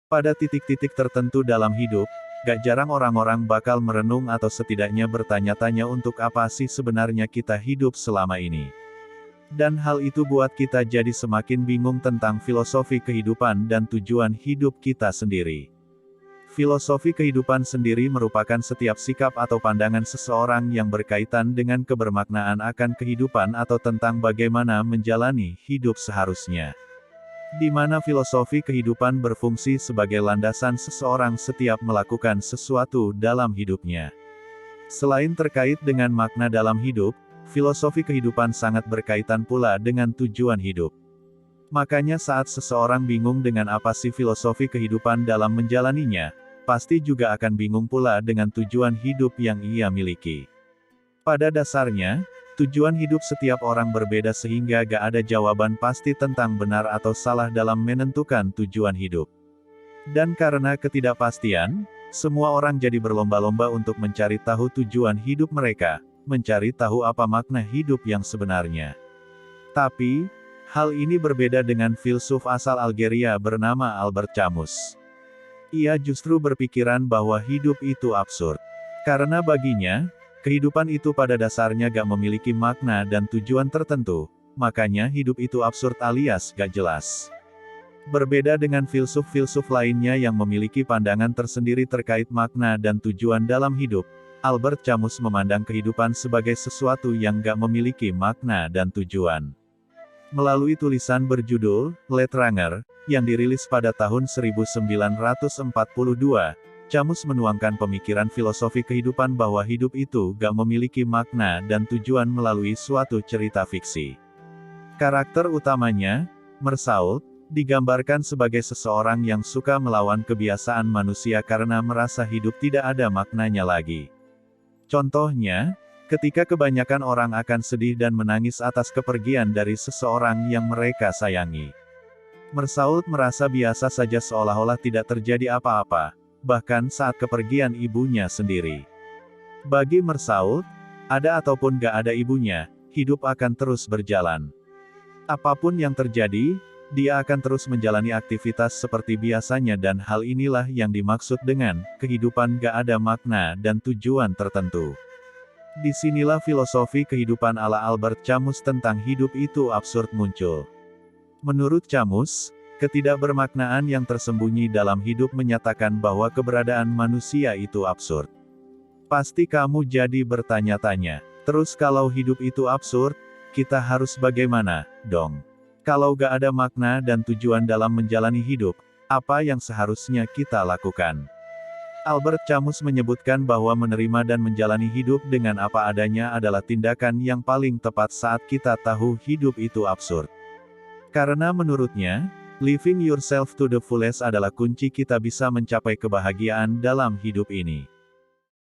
Pada titik-titik tertentu dalam hidup, gak jarang orang-orang bakal merenung atau setidaknya bertanya-tanya untuk apa sih sebenarnya kita hidup selama ini. Dan hal itu buat kita jadi semakin bingung tentang filosofi kehidupan dan tujuan hidup kita sendiri. Filosofi kehidupan sendiri merupakan setiap sikap atau pandangan seseorang yang berkaitan dengan kebermaknaan akan kehidupan atau tentang bagaimana menjalani hidup seharusnya. Di mana filosofi kehidupan berfungsi sebagai landasan seseorang setiap melakukan sesuatu dalam hidupnya. Selain terkait dengan makna dalam hidup, filosofi kehidupan sangat berkaitan pula dengan tujuan hidup. Makanya saat seseorang bingung dengan apa sih filosofi kehidupan dalam menjalaninya, pasti juga akan bingung pula dengan tujuan hidup yang ia miliki. Pada dasarnya, tujuan hidup setiap orang berbeda sehingga gak ada jawaban pasti tentang benar atau salah dalam menentukan tujuan hidup. Dan karena ketidakpastian, semua orang jadi berlomba-lomba untuk mencari tahu tujuan hidup mereka, mencari tahu apa makna hidup yang sebenarnya. Tapi, hal ini berbeda dengan filsuf asal Algeria bernama Albert Camus. Ia justru berpikiran bahwa hidup itu absurd. Karena baginya, kehidupan itu pada dasarnya gak memiliki makna dan tujuan tertentu, makanya hidup itu absurd alias gak jelas. Berbeda dengan filsuf-filsuf lainnya yang memiliki pandangan tersendiri terkait makna dan tujuan dalam hidup, Albert Camus memandang kehidupan sebagai sesuatu yang gak memiliki makna dan tujuan. Melalui tulisan berjudul L'Étrangleur, yang dirilis pada tahun 1942, Camus menuangkan pemikiran filosofi kehidupan bahwa hidup itu gak memiliki makna dan tujuan melalui suatu cerita fiksi. Karakter utamanya, Meursault, digambarkan sebagai seseorang yang suka melawan kebiasaan manusia karena merasa hidup tidak ada maknanya lagi. Contohnya, ketika kebanyakan orang akan sedih dan menangis atas kepergian dari seseorang yang mereka sayangi. Meursault merasa biasa saja seolah-olah tidak terjadi apa-apa, bahkan saat kepergian ibunya sendiri. Bagi Meursault, ada ataupun gak ada ibunya, hidup akan terus berjalan. Apapun yang terjadi, dia akan terus menjalani aktivitas seperti biasanya dan hal inilah yang dimaksud dengan, kehidupan gak ada makna dan tujuan tertentu. Disinilah filosofi kehidupan ala Albert Camus tentang hidup itu absurd muncul. Menurut Camus, ketidakbermaknaan yang tersembunyi dalam hidup menyatakan bahwa keberadaan manusia itu absurd. Pasti kamu jadi bertanya-tanya, terus kalau hidup itu absurd, kita harus bagaimana, dong? Kalau gak ada makna dan tujuan dalam menjalani hidup, apa yang seharusnya kita lakukan? Albert Camus menyebutkan bahwa menerima dan menjalani hidup dengan apa adanya adalah tindakan yang paling tepat saat kita tahu hidup itu absurd. Karena menurutnya, living yourself to the fullest adalah kunci kita bisa mencapai kebahagiaan dalam hidup ini.